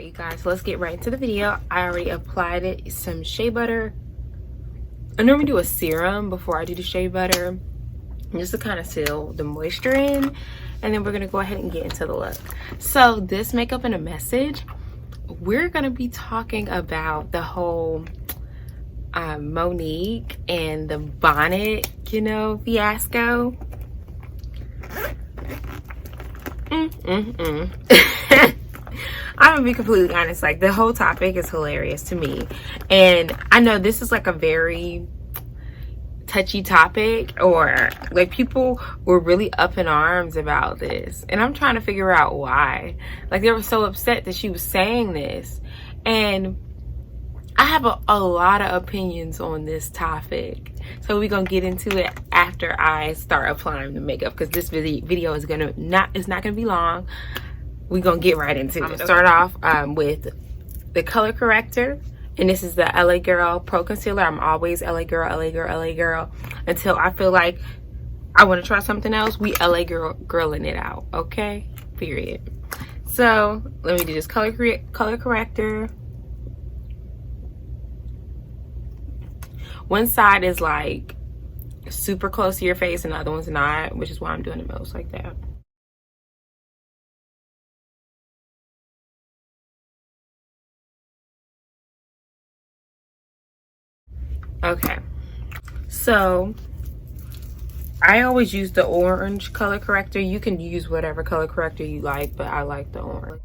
you guys, so let's get right into the video. I already applied it, some shea butter. I normally do a serum before I do the shea butter, just to kind of seal the moisture in, and then we're gonna go ahead and get into the look. So this makeup and a message, we're gonna be talking about the whole Monique and the bonnet, you know, fiasco. I'm gonna be completely honest, like the whole topic is hilarious to me, and I know this is like a very touchy topic, or like people were really up in arms about this, and I'm trying to figure out why. Like they were so upset that she was saying this, and I have a lot of opinions on this topic, so we're gonna get into it after I start applying the makeup, because this video is not gonna be long. We're gonna get right into it. Start off with the color corrector, and this is the LA Girl Pro Concealer. I'm always LA Girl, LA Girl, LA Girl until I feel like I want to try something else. We LA girling it out, okay? Period. So let me do this color corrector. One side is like super close to your face and the other one's not, which is why I'm doing it most like that. Okay, so I always use the orange color corrector. You can use whatever color corrector you like, but I like the orange.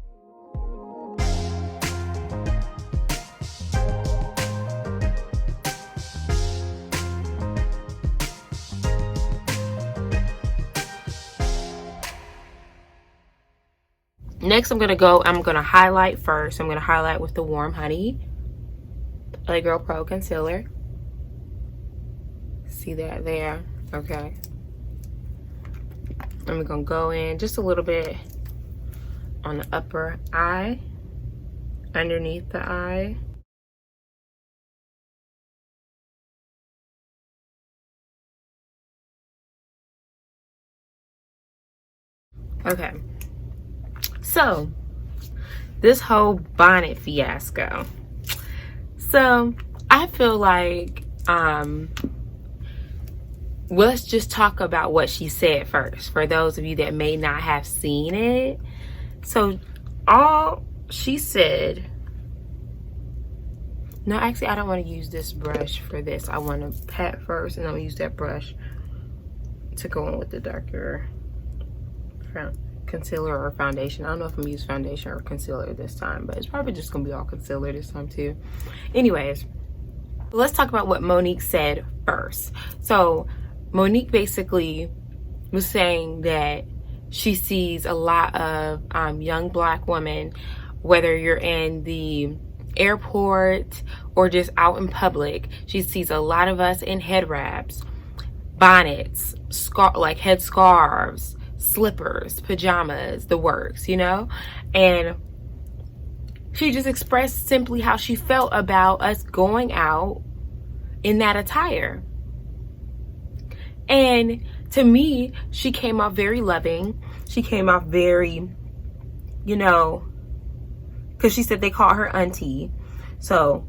Next, I'm gonna highlight first. I'm gonna highlight with the Warm Honey LA Girl Pro Concealer. See that there? Okay. And we're gonna go in just a little bit on the upper eye, underneath the eye. Okay. So, this whole bonnet fiasco. So, I feel like, let's just talk about what she said first, for those of you that may not have seen it. So, all she said, no, actually, I don't want to use this brush for this. I want to pat first, and I'm going to use that brush to go in with the darker concealer or foundation. I don't know if I'm using foundation or concealer this time, but it's probably just gonna be all concealer this time too. Anyways, let's talk about what Monique said first. So Monique basically was saying that she sees a lot of young Black women, whether you're in the airport or just out in public, she sees a lot of us in head wraps, bonnets, like head scarves, slippers, pajamas, the works, you know? And she just expressed simply how she felt about us going out in that attire. And to me, she came off very loving. She came off very, you know, because she said they call her auntie. So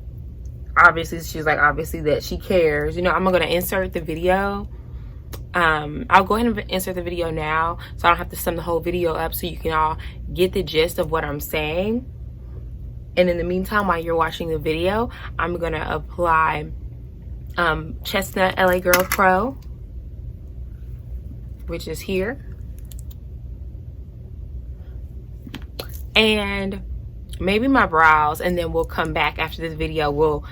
obviously, she's like, obviously that she cares. You know, I'm going to insert the video. I'll go ahead and insert the video now, so I don't have to sum the whole video up, so you can all get the gist of what I'm saying. And in the meantime, while you're watching the video, I'm gonna apply Chestnut LA Girl Pro, which is here, and maybe my brows, and then we'll come back after this video. We'll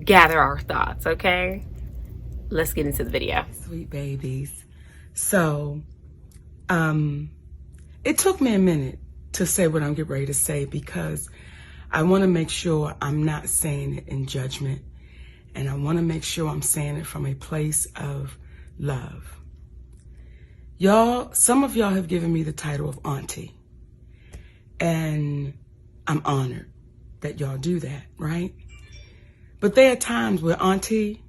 gather our thoughts, okay? Let's get into the video. Sweet babies. So, it took me a minute to say what I'm getting ready to say, because I want to make sure I'm not saying it in judgment, and I want to make sure I'm saying it from a place of love. Y'all, some of y'all have given me the title of auntie, and I'm honored that y'all do that, right? But there are times where auntie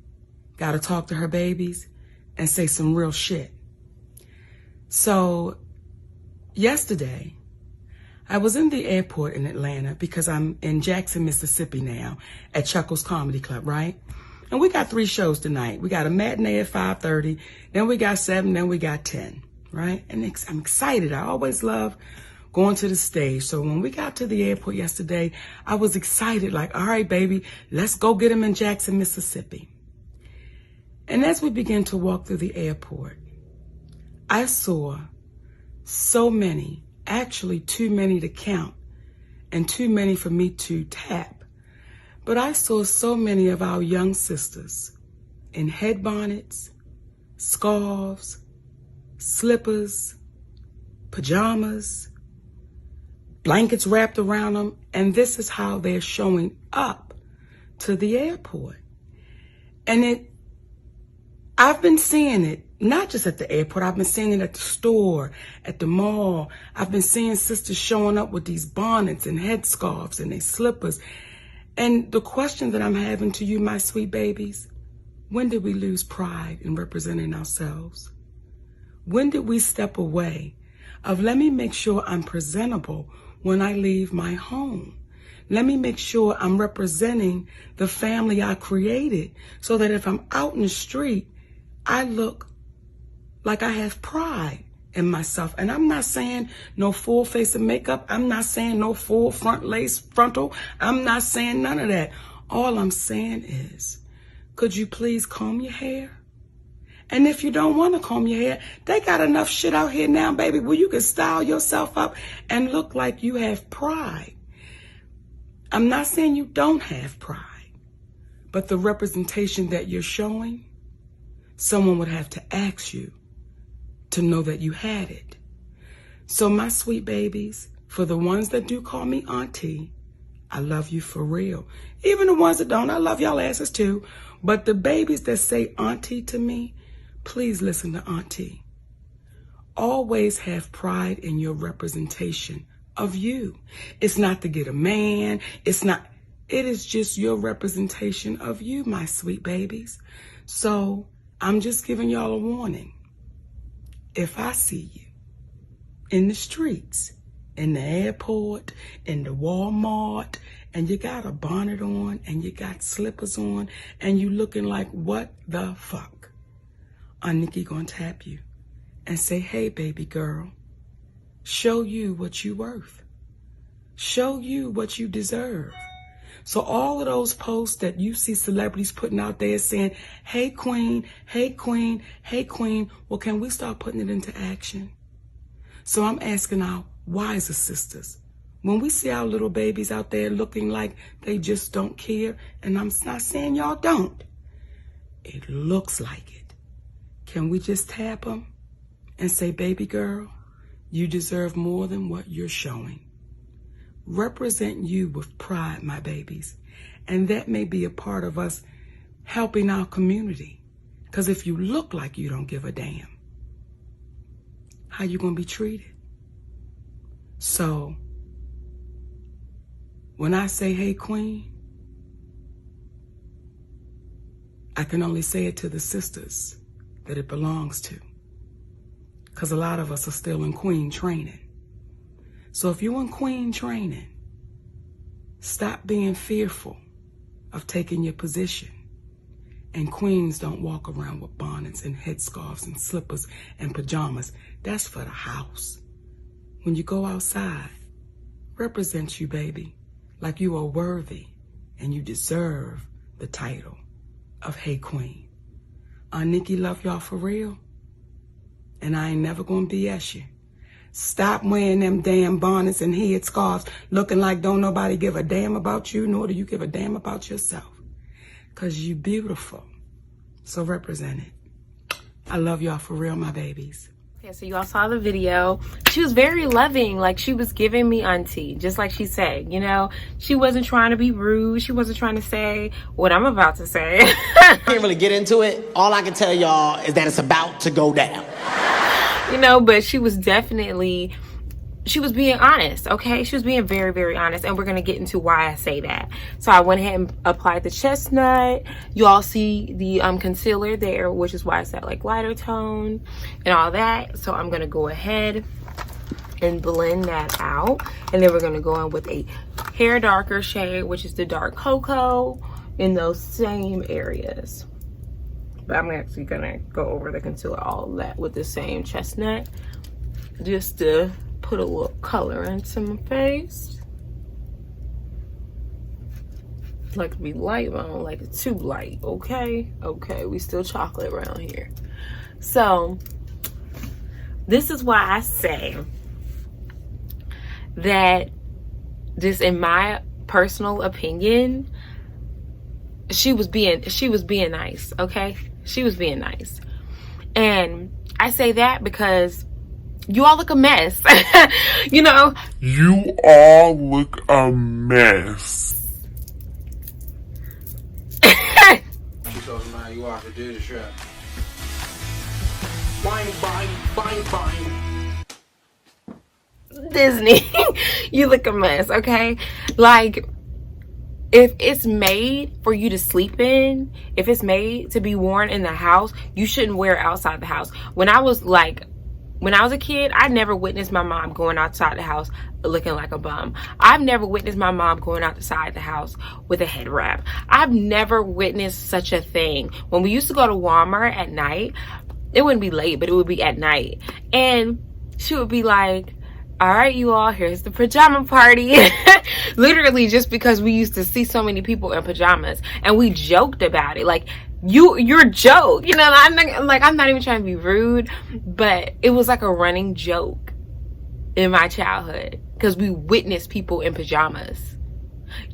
got to talk to her babies and say some real shit. So yesterday, I was in the airport in Atlanta because I'm in Jackson, Mississippi now at Chuckles Comedy Club, right? And we got 3 shows tonight. We got a matinee at 5:30, then we got 7, then we got 10, right? And I'm excited. I always love going to the stage. So when we got to the airport yesterday, I was excited, like, all right, baby, let's go get him in Jackson, Mississippi. And as we began to walk through the airport, I saw so many, actually too many to count and too many for me to tap. But I saw so many of our young sisters in head bonnets, scarves, slippers, pajamas, blankets wrapped around them, and this is how they're showing up to the airport. And I've been seeing it, not just at the airport, I've been seeing it at the store, at the mall. I've been seeing sisters showing up with these bonnets and headscarves and their slippers. And the question that I'm having to you, my sweet babies, when did we lose pride in representing ourselves? When did we step away of, let me make sure I'm presentable when I leave my home? Let me make sure I'm representing the family I created so that if I'm out in the street, I look like I have pride in myself. And I'm not saying no full face of makeup. I'm not saying no full front lace frontal. I'm not saying none of that. All I'm saying is, could you please comb your hair? And if you don't want to comb your hair, they got enough shit out here now, baby, where you can style yourself up and look like you have pride. I'm not saying you don't have pride, but the representation that you're showing, someone would have to ask you to know that you had it. So my sweet babies, for the ones that do call me auntie, I love you for real. Even the ones that don't, I love y'all asses too. But the babies that say auntie to me, please listen to auntie. Always have pride in your representation of you. It's not to get a man. It is just your representation of you, my sweet babies. So I'm just giving y'all a warning. If I see you in the streets, in the airport, in the Walmart, and you got a bonnet on and you got slippers on and you looking like what the fuck, Aunt Nikki gonna tap you and say, hey, baby girl, show you what you worth. Show you what you deserve. So all of those posts that you see celebrities putting out there saying, hey, queen, hey, queen, hey, queen, well, can we start putting it into action? So I'm asking our wiser sisters, when we see our little babies out there looking like they just don't care, and I'm not saying y'all don't, it looks like it. Can we just tap them and say, baby girl, you deserve more than what you're showing. Represent you with pride, my babies. And that may be a part of us helping our community. Because if you look like you don't give a damn, how you going to be treated? So, when I say, hey, queen, I can only say it to the sisters that it belongs to. Because a lot of us are still in queen training. So if you're in queen training, stop being fearful of taking your position. And queens don't walk around with bonnets and headscarves and slippers and pajamas. That's for the house. When you go outside, represent you, baby, like you are worthy and you deserve the title of hey queen. Aunt Nikki love y'all for real. And I ain't never gonna BS you. Stop wearing them damn bonnets and headscarves looking like don't nobody give a damn about you, nor do you give a damn about yourself. Because you beautiful. So represent it. I love y'all for real, my babies. Okay, so you all saw the video. She was very loving, like she was giving me auntie, just like she said, you know. She wasn't trying to be rude. She wasn't trying to say what I'm about to say. I can't really get into it. All I can tell y'all is that it's about to go down. You know, but she was definitely, she was being honest, okay? She was being very, very honest, and we're going to get into why I say that. So I went ahead and applied the chestnut. You all see the concealer there, which is why it's that like lighter tone and all that. So I'm going to go ahead and blend that out. And then we're going to go in with a hair darker shade, which is the dark cocoa, in those same areas. But I'm actually going to go over the concealer, all of that, with the same chestnut, just to put a little color into my face. Like to be light, but I don't like it too light. Okay, we still chocolate around here. So this is why I say that, just in my personal opinion, she was being nice. Okay, she was being nice. And I say that because you all look a mess. You know, you all look a mess. You are to do the trip. Disney. You look a mess, okay? Like, if it's made for you to sleep in, if it's made to be worn in the house, you shouldn't wear it outside the house. When I was a kid, I never witnessed my mom going outside the house looking like a bum. I've never witnessed my mom going outside the house with a head wrap. I've never witnessed such a thing. When we used to go to Walmart at night, it wouldn't be late, but it would be at night. And she would be like, all right, you all, here's the pajama party. Literally, just because we used to see so many people in pajamas, and we joked about it. Like, your joke, you know, I'm not even trying to be rude, but it was like a running joke in my childhood because we witnessed people in pajamas.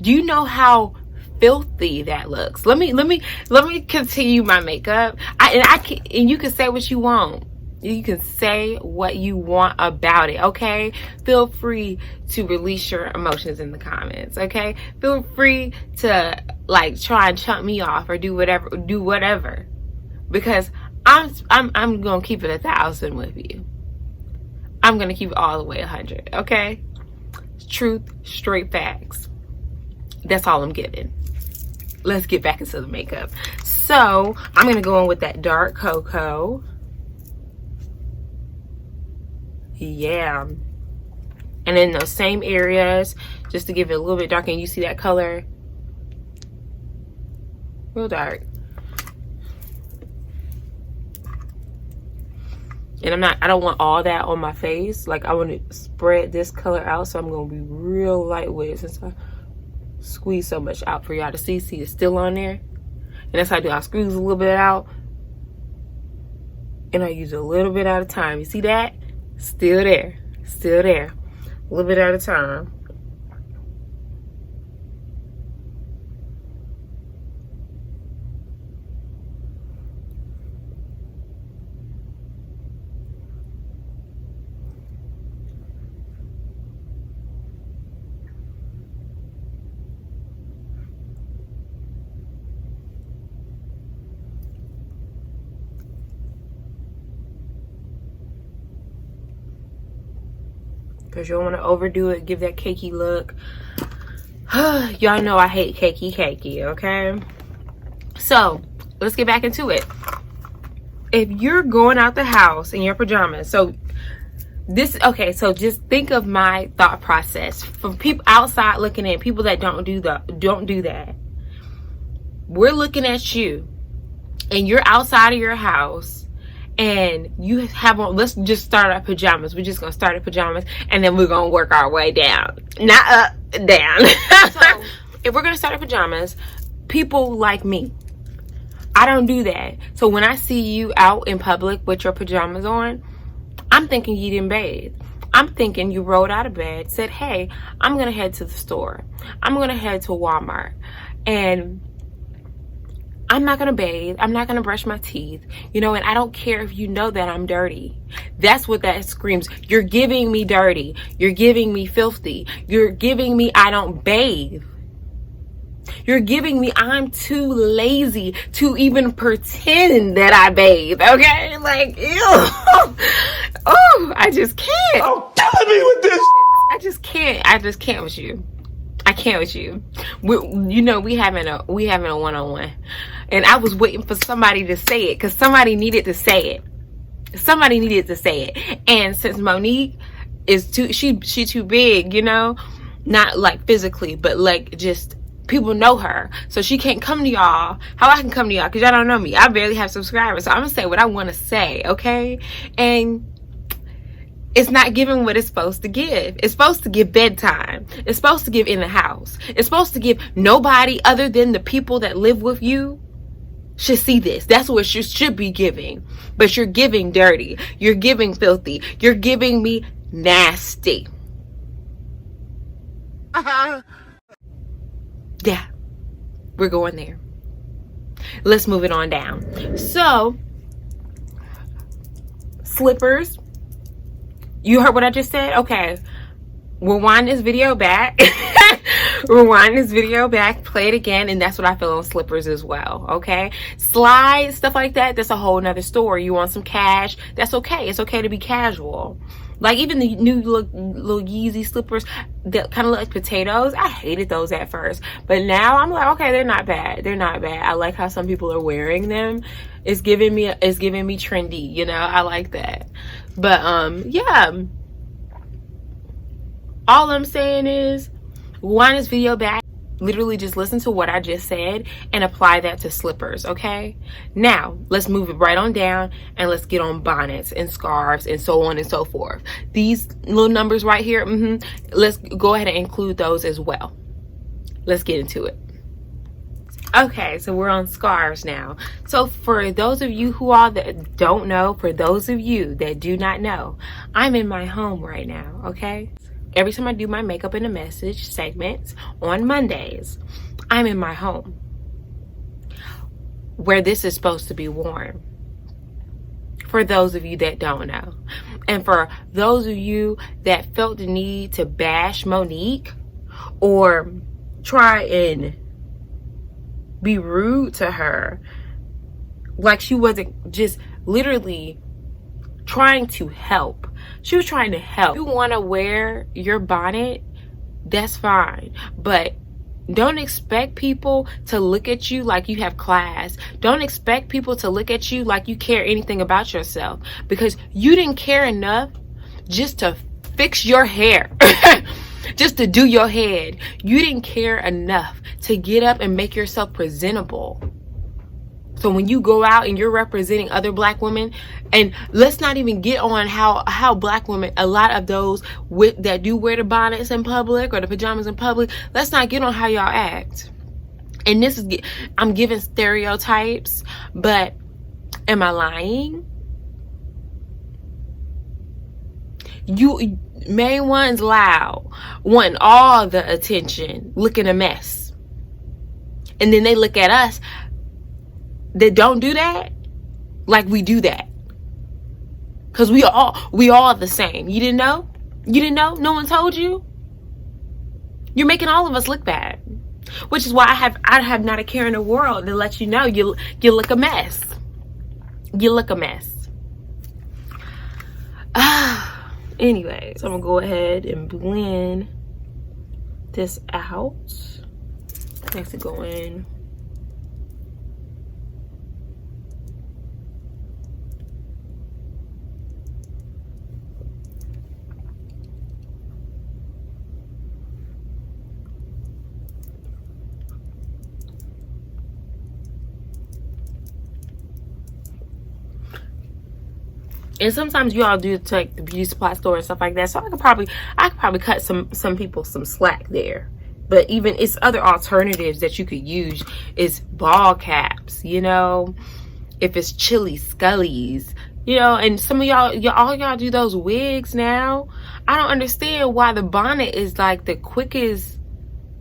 Do you know how filthy that looks? Let me continue my makeup. And you can say what you want. You can say what you want about it, okay? Feel free to release your emotions in the comments, okay? Feel free to like try and chump me off or do whatever. Because I'm gonna keep it 1,000 with you. I'm gonna keep it all the way 100, okay? Truth, straight facts. That's all I'm giving. Let's get back into the makeup. So I'm gonna go in with that dark cocoa. Yeah, and in those same areas, just to give it a little bit darker. And you see that color, real dark. And I don't want all that on my face. Like, I want to spread this color out, so I'm gonna be real light with it, since I squeeze so much out for y'all to see. See, it's still on there, and that's how I do. I squeeze a little bit out, and I use a little bit at a time. You see that? Still there, a little bit at a time. Because you don't want to overdo it, give that cakey look. Y'all know I hate cakey, okay? So, let's get back into it. If you're going out the house in your pajamas, so just think of my thought process. From people outside looking in, people that don't do that. We're looking at you, and you're outside of your house, and you have on, let's just start our pajamas. We're just gonna start at pajamas, and then we're gonna work our way down, not up, down. So if we're gonna start at pajamas, people like me, I don't do that. So when I see you out in public with your pajamas on, I'm thinking you didn't bathe. I'm thinking you rolled out of bed, said, hey, I'm gonna head to the store, I'm gonna head to Walmart, and I'm not gonna bathe, I'm not gonna brush my teeth, you know, and I don't care if you know that I'm dirty. That's what that screams. You're giving me dirty, you're giving me filthy, you're giving me I don't bathe, you're giving me I'm too lazy to even pretend that I bathe, okay? Like, ew. Oh, I just can't. Oh, killing me with this. I just can't with you. I can't with you. We having a one-on-one, and I was waiting for somebody to say it, because somebody needed to say it. And since Monique is too, she too big, you know, not like physically, but like just people know her, so she can't come to y'all. How I can come to y'all? Because y'all don't know me. I barely have subscribers, so I'm gonna say what I want to say, okay? And it's not giving what it's supposed to give. It's supposed to give bedtime. It's supposed to give in the house. It's supposed to give nobody other than the people that live with you should see this. That's what you should be giving. But you're giving dirty. You're giving filthy. You're giving me nasty. Yeah, we're going there. Let's move it on down. So, slippers. You heard what I just said? Okay. Rewind this video back. Rewind this video back. Play it again. And that's what I feel on slippers as well. Okay. Slides, stuff like that. That's a whole nother story. You want some cash? That's okay. It's okay to be casual. Like even the new little Yeezy slippers that kind of look like potatoes. I hated those at first. But now I'm like, okay, they're not bad. They're not bad. I like how some people are wearing them. It's giving me trendy, you know. I like that. But yeah. All I'm saying is, wind this video back, literally just listen to what I just said and apply that to slippers, okay? Now, let's move it right on down and let's get on bonnets and scarves and so on and so forth. These little numbers right here, let's go ahead and include those as well. Let's get into it. Okay, so we're on scarves now. So for those of you who all that don't know, for those of you that do not know, I'm in my home right now, okay? Every time I do my makeup in a message segments on Mondays, I'm in my home where this is supposed to be worn. For those of you that don't know. And for those of you that felt the need to bash Monique or try and be rude to her, like she wasn't just literally trying to help. She was trying to help. If you want to wear your bonnet, that's fine. But don't expect people to look at you like you have class. Don't expect people to look at you like you care anything about yourself. Because you didn't care enough just to fix your hair. Just to do your head. You didn't care enough to get up and make yourself presentable. So when you go out and you're representing other black women, and let's not even get on how black women, a lot of those that do wear the bonnets in public or the pajamas in public, let's not get on how y'all act. And this is, I'm giving stereotypes, but am I lying? You main one's loud, wanting all the attention, looking a mess. And then they look at us that don't do that like we do that. Cause we all the same. You didn't know? You didn't know? No one told you? You're making all of us look bad. Which is why I have not a care in the world to let you know you look a mess. You look a mess. Anyways, I'm gonna go ahead and blend this out. Next to go in. And sometimes you all do to like the beauty supply store and stuff like that. So I could probably cut some people some slack there. But even it's other alternatives that you could use. Is ball caps, you know, if it's chili scullies, you know, and some of y'all do those wigs now. I don't understand why the bonnet is like the quickest.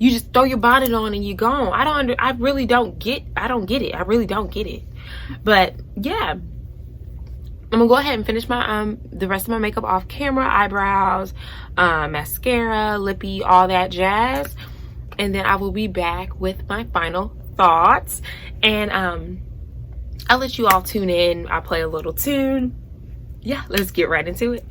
You just throw your bonnet on and you're gone. I really don't get it. I really don't get it. But yeah. I'm gonna go ahead and finish my the rest of my makeup off camera, eyebrows, mascara, lippy, all that jazz, and then I will be back with my final thoughts. And I'll let you all tune in. I'll play a little tune. Yeah, let's get right into it.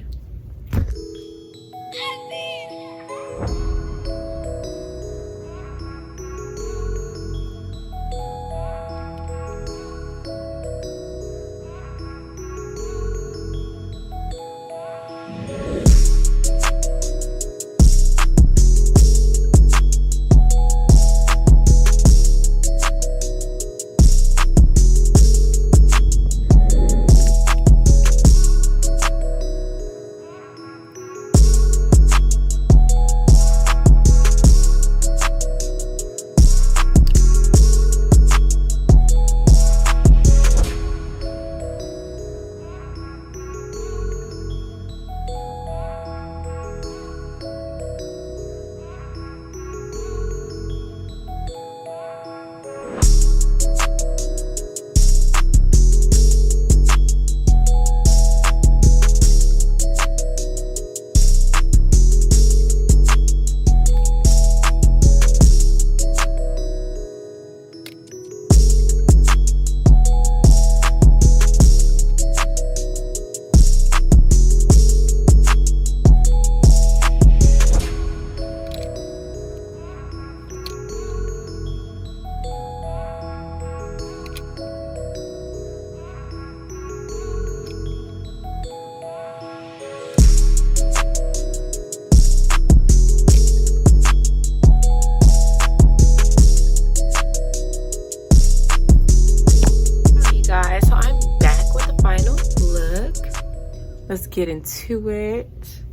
get into it.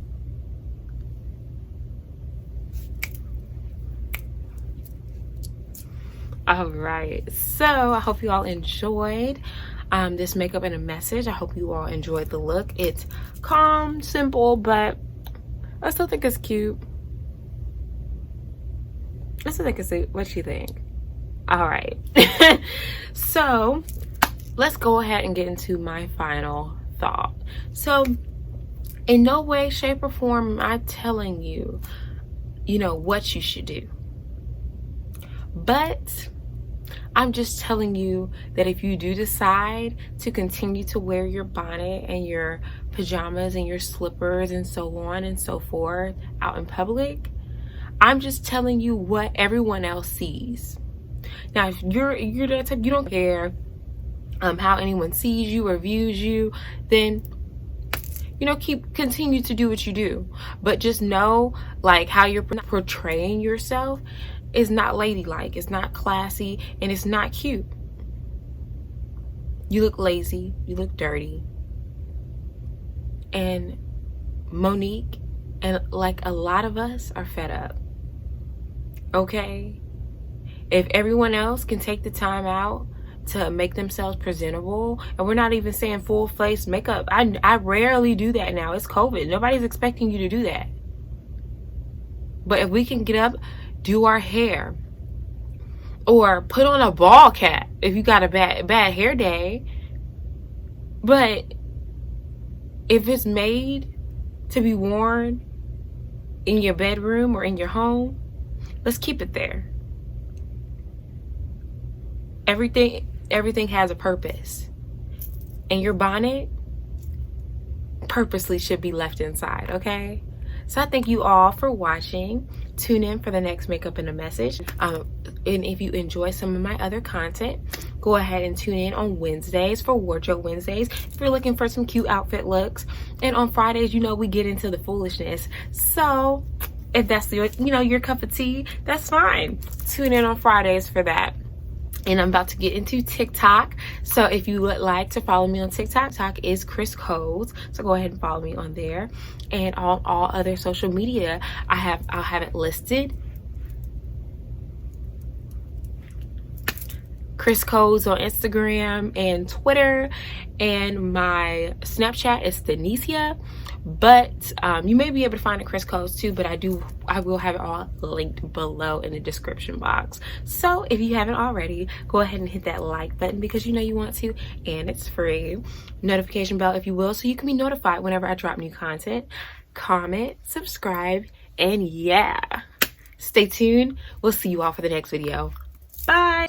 All right, so I hope you all enjoyed this makeup and a message. I hope you all enjoyed the look. It's calm, simple, but I still think it's cute. I still think it's cute. What you think? All right. So let's go ahead and get into my final thought. So in no way, shape, or form am I telling you, what you should do. But I'm just telling you that if you do decide to continue to wear your bonnet and your pajamas and your slippers and so on and so forth out in public, I'm just telling you what everyone else sees. Now, if you're that type, you don't care how anyone sees you or views you, then continue to do what you do. But just know, like, how you're portraying yourself is not ladylike, it's not classy, and it's not cute. You look lazy, you look dirty. And Monique and like a lot of us are fed up. Okay? If everyone else can take the time out to make themselves presentable, and we're not even saying full face makeup. I rarely do that now. It's COVID. Nobody's expecting you to do that. But if we can get up, do our hair, or put on a ball cap if you got a bad hair day. But if it's made to be worn in your bedroom or in your home, let's keep it there. Everything has a purpose, and your bonnet purposely should be left inside. Okay, so I thank you all for watching. Tune in for the next makeup and a message. And if you enjoy some of my other content, go ahead and tune in on Wednesdays for Wardrobe Wednesdays if you're looking for some cute outfit looks. And on Fridays, we get into the foolishness. So if that's your cup of tea, that's fine. Tune in on Fridays for that. And I'm about to get into TikTok. So if you would like to follow me on TikTok is Chris Codes. So go ahead and follow me on there. And on all other social media, I'll have it listed. Chris Codes on Instagram and Twitter. And my Snapchat is Stanicia. But you may be able to find it Chris Codes too, but I will have it all linked below in the description box. So if you haven't already, go ahead and hit that like button because you want to, and it's free. Notification bell if you will, so you can be notified whenever I drop new content. Comment, subscribe, and yeah, stay tuned. We'll see you all for the next video. Bye.